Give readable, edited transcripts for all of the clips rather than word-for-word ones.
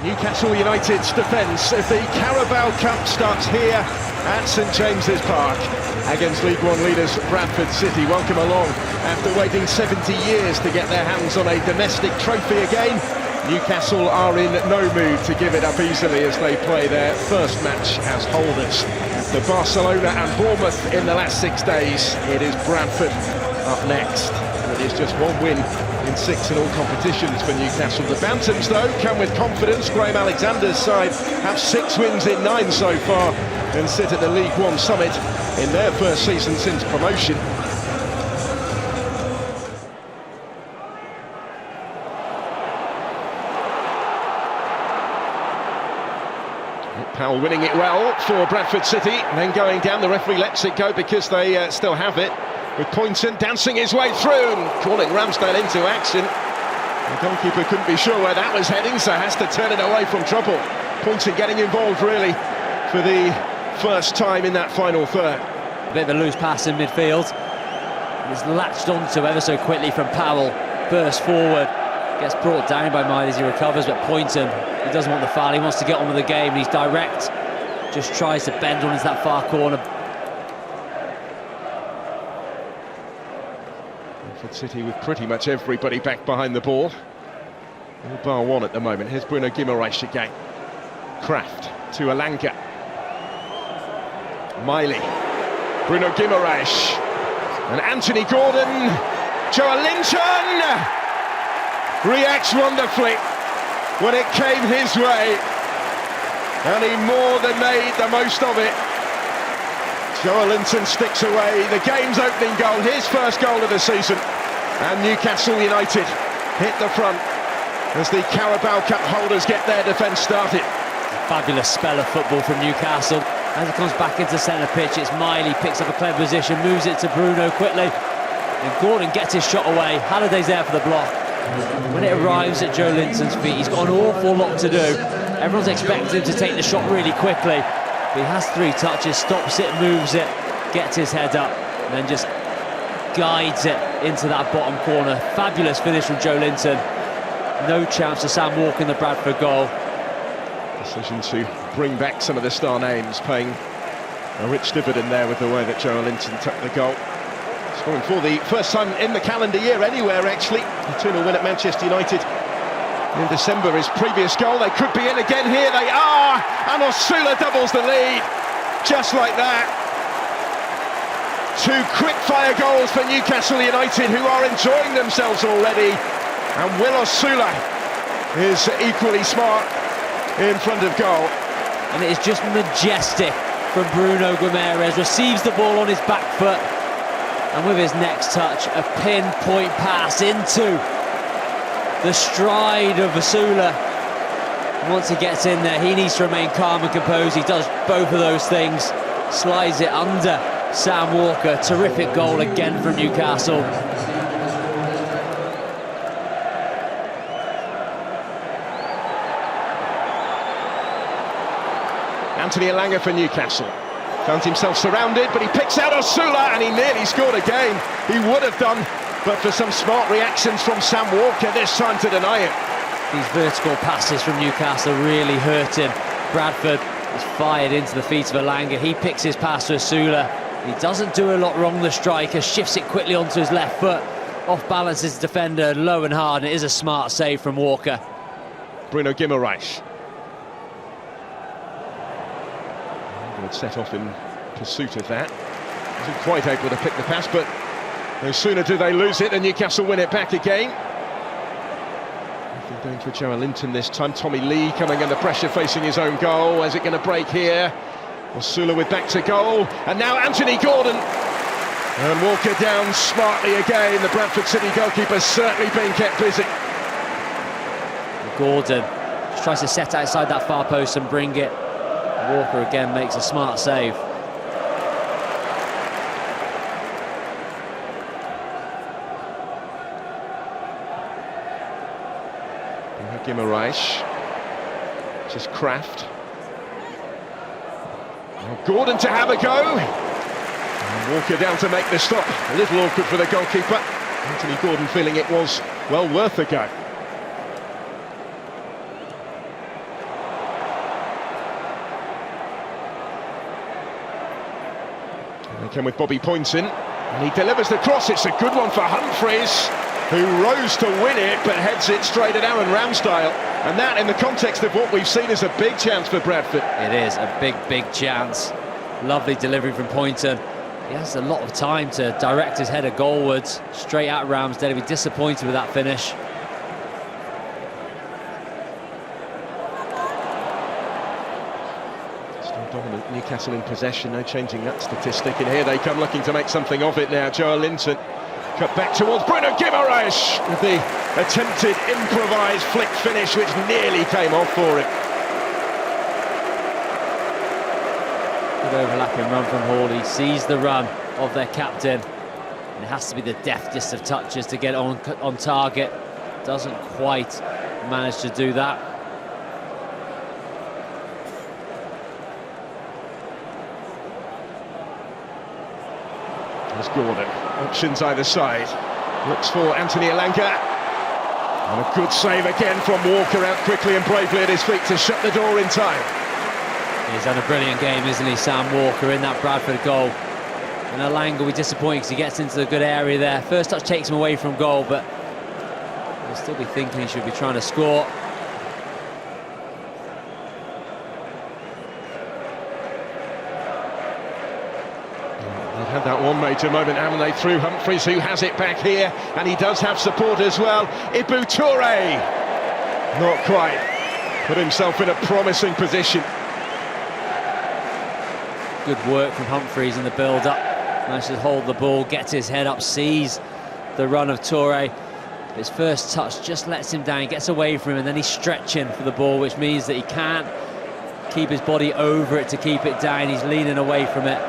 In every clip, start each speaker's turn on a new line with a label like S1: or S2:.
S1: Newcastle United's defence if the Carabao Cup starts here at St James's Park against League One leaders Bradford City. Welcome along. After waiting 70 years to get their hands on a domestic trophy again, Newcastle are in no mood to give it up easily as they play their first match as holders. The Barcelona and Bournemouth in the last 6 days. It is Bradford up next. It is just one win in 6 in all competitions for Newcastle. The Bantams, though, come with confidence. Graham Alexander's side have 6 wins in 9 so far and sit at the League One summit in their first season since promotion. Powell winning it well for Bradford City, and then going down. The referee lets it go because they still have it, with Pointon dancing his way through and calling Ramsdale into action. The goalkeeper couldn't be sure where that was heading, so has to turn it away from trouble. Pointon getting involved really for the first time in that final third.
S2: A bit of a loose pass in midfield. It's latched onto ever so quickly from Powell. Bursts forward, gets brought down by Miley as he recovers, but Pointon, he doesn't want the foul, he wants to get on with the game, and he's direct. Just tries to bend on into that far corner.
S1: Bradford City with pretty much everybody back behind the ball. All bar one at the moment. Here's Bruno Guimaraes again. Kraft to Alanga. Miley. Bruno Guimaraes. And Anthony Gordon. Joelinton reacts wonderfully when it came his way, and he more than made the most of it. Joelinton sticks away the game's opening goal, his first goal of the season, and Newcastle United hit the front as the Carabao Cup holders get their defence started.
S2: Fabulous spell of football from Newcastle. As it comes back into centre pitch, it's Miley, picks up a clever position, moves it to Bruno quickly, and Gordon gets his shot away. Halliday's there for the block. When it arrives at Joelinton's feet, he's got an awful lot to do. Everyone's expecting him to take the shot really quickly, but he has 3 touches, stops it, moves it, gets his head up, and then just guides it into that bottom corner. Fabulous finish from Joelinton. No chance for Sam Walker in the Bradford goal.
S1: Decision to bring back some of the star names, paying a rich dividend there with the way that Joelinton took the goal. Scoring for the first time in the calendar year anywhere, actually. A 2-0 win at Manchester United in December. His previous goal, they could be in again here. They are, and Osula doubles the lead, just like that. 2 quick-fire goals for Newcastle United, who are enjoying themselves already. And Will Osula is equally smart in front of goal.
S2: And it is just majestic from Bruno Guimaraes. Receives the ball on his back foot, and with his next touch, a pinpoint pass into the stride of Osula. Once he gets in there, he needs to remain calm and composed. He does both of those things. Slides it under Sam Walker. Terrific goal again from Newcastle.
S1: Antoni Sarcevic for Newcastle. Found himself surrounded, but he picks out Osula, and he nearly scored again. He would have done, but for some smart reactions from Sam Walker this time to deny it.
S2: These vertical passes from Newcastle really hurt him. Bradford is fired into the feet of Alanga. He picks his pass to Osula. He doesn't do a lot wrong, the striker. Shifts it quickly onto his left foot. Off balance his defender low and hard, and it is a smart save from Walker.
S1: Bruno Guimaraes. Would set off in pursuit of that. Wasn't quite able to pick the pass, but no sooner do they lose it than Newcastle win it back again. Nothing going for Joelinton this time. Tommy Lee coming under pressure, facing his own goal. Is it going to break here? Osula with back to goal, and now Anthony Gordon. And Walker down smartly again. The Bradford City goalkeeper certainly being kept busy.
S2: Gordon just tries to set outside that far post and bring it. Walker again makes a smart save.
S1: Guimaraes, just Kraft. Now Gordon to have a go. And Walker down to make the stop. A little awkward for the goalkeeper. Antoni Gordon feeling it was well worth a go. Came with Bobby Pointon, and he delivers the cross. It's a good one for Humphreys, who rose to win it, but heads it straight at Aaron Ramsdale. And that, in the context of what we've seen, is a big chance for Bradford.
S2: It is a big chance. Lovely delivery from Pointon. He has a lot of time to direct his header goalwards, straight at Ramsdale. He'll be disappointed with that finish.
S1: Still dominant, Newcastle in possession, no changing that statistic. And here they come looking to make something of it now. Joelinton cut back towards Bruno Guimaraes with the attempted improvised flick finish, which nearly came off for him.
S2: Good overlapping run from Hall. He sees the run of their captain, and it has to be the deftest of touches to get on target. Doesn't quite manage to do that.
S1: There's Gordon, options either side, looks for Antoni Sarcevic, and a good save again from Walker, out quickly and bravely at his feet to shut the door in time.
S2: He's had a brilliant game, isn't he, Sam Walker, in that Bradford goal. And Alanga will be disappointed because he gets into the good area there. First touch takes him away from goal, but he'll still be thinking he should be trying to score.
S1: They've had that one major moment, haven't they, through Humphreys, who has it back here, and he does have support as well. Ibu Toure, not quite, put himself in a promising position.
S2: Good work from Humphreys in the build-up. Manages to hold the ball, gets his head up, sees the run of Toure. His first touch just lets him down, he gets away from him, and then he's stretching for the ball, which means that he can't keep his body over it to keep it down. He's leaning away from it.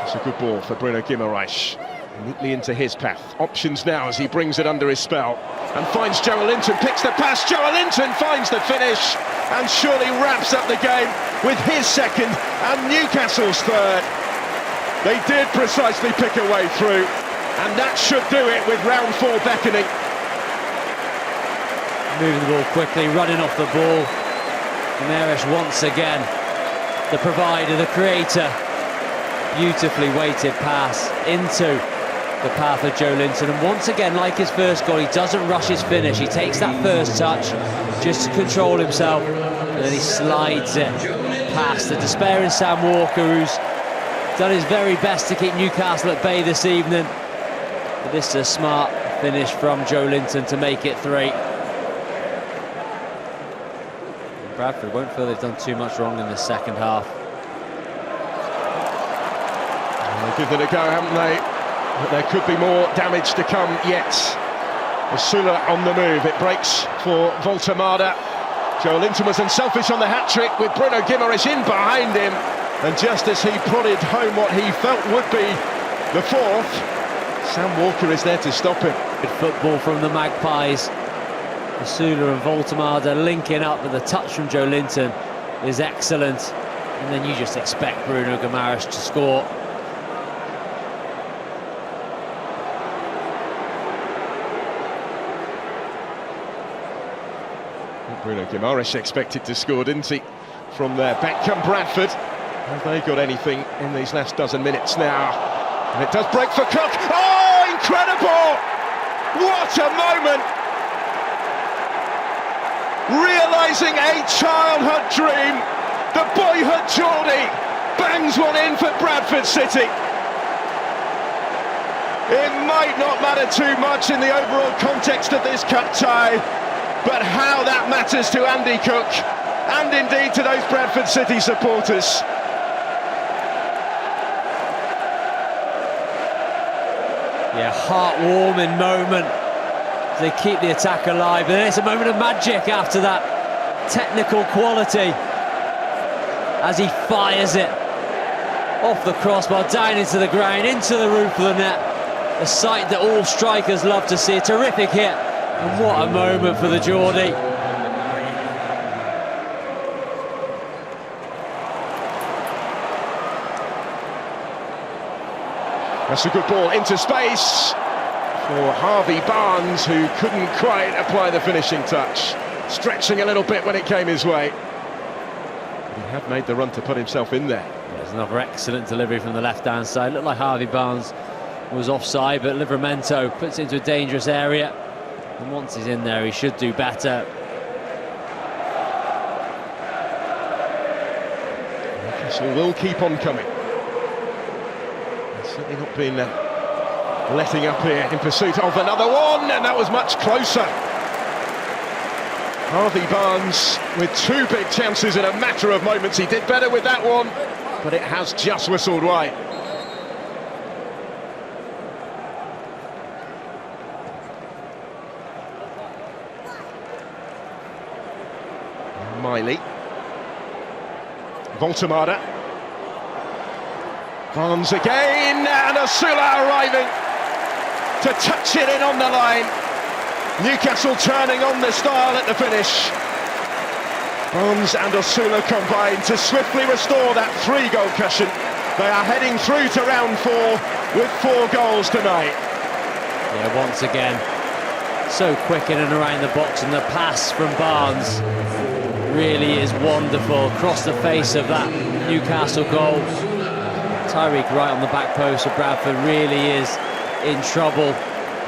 S1: It's a good ball for Bruno Guimaraes. Neatly into his path. Options now as he brings it under his spell and finds Joelinton, picks the pass. Joelinton finds the finish and surely wraps up the game with his second and Newcastle's third. They did precisely pick a way through, and that should do it with round 4 beckoning.
S2: Moving the ball quickly, running off the ball. Guimaraes once again, the provider, the creator. Beautifully weighted pass into the path of Joelinton, and once again, like his first goal, he doesn't rush his finish. He takes that first touch just to control himself, and then he slides it past the despairing Sam Walker, who's done his very best to keep Newcastle at bay this evening. But this is a smart finish from Joelinton to make it 3. Bradford won't feel they've done too much wrong in the second half.
S1: They've given it a go, haven't they? But there could be more damage to come yet. Osula on the move, it breaks for Voltemada. Joelinton was unselfish on the hat-trick with Bruno Guimaraes in behind him, and just as he prodded home what he felt would be the 4th, Sam Walker is there to stop him.
S2: Good football from the Magpies. Osula and Voltemada linking up, with a touch from Joelinton is excellent, and then you just expect Bruno Guimaraes to score.
S1: Bruno Guimaraes expected to score, didn't he? From there, back come Bradford. Have they got anything in these last dozen minutes now? And it does break for Cook. Oh, incredible! What a moment! Realising a childhood dream, the boyhood Geordie bangs one in for Bradford City. It might not matter too much in the overall context of this cup tie, but how that matters to Andy Cook, and indeed to those Bradford City supporters.
S2: Yeah, heartwarming moment. They keep the attack alive, and it's a moment of magic after that technical quality as he fires it off the crossbar, down into the ground, into the roof of the net. A sight that all strikers love to see. A terrific hit, and what a moment for the Geordie.
S1: That's a good ball into space for Harvey Barnes, who couldn't quite apply the finishing touch. stretching a little bit when it came his way. He had made the run to put himself in there.
S2: There's another excellent delivery from the left-hand side. Looked like Harvey Barnes was offside, but Livramento puts it into a dangerous area. And once he's in there, he should do better.
S1: Newcastle will keep on coming. They've certainly not been letting up here in pursuit of another one, and that was much closer. Harvey Barnes with two big chances in a matter of moments. He did better with that one, but it has just whistled wide. Miley. Voltemada. Barnes again, and Osula arriving to touch it in on the line. Newcastle turning on the style at the finish. Barnes and Osula combine to swiftly restore that 3-goal cushion. They are heading through to round 4 with 4 goals tonight.
S2: Yeah, once again, so quick in and around the box, and the pass from Barnes really is wonderful across the face of that Newcastle goal. Tyreek right on the back post of Bradford really is in trouble.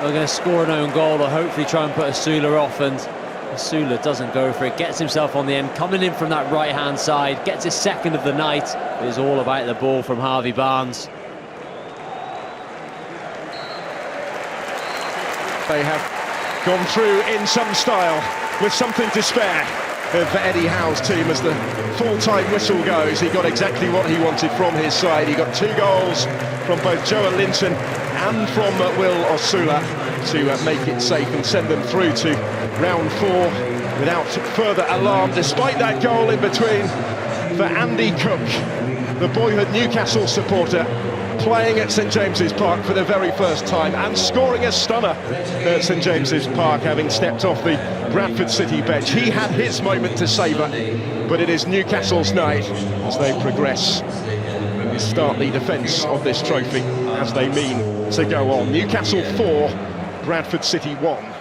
S2: They're going to score an own goal or hopefully try and put Osula off, and Osula doesn't go for it, gets himself on the end, coming in from that right-hand side, gets his second of the night. It is all about the ball from Harvey Barnes.
S1: They have gone through in some style with something to spare for Eddie Howe's team as the full-time whistle goes. He got exactly what he wanted from his side. He got 2 goals from both Joelinton and from Will Osula to make it safe and send them through to round 4 without further alarm, despite that goal in between for Andy Cook, the boyhood Newcastle supporter, playing at St James's Park for the very first time and scoring a stunner at St James's Park, having stepped off the Bradford City bench. He had his moment to savour, but it is Newcastle's night as they progress and start the defence of this trophy as they mean to go on. Newcastle 4, Bradford City 1.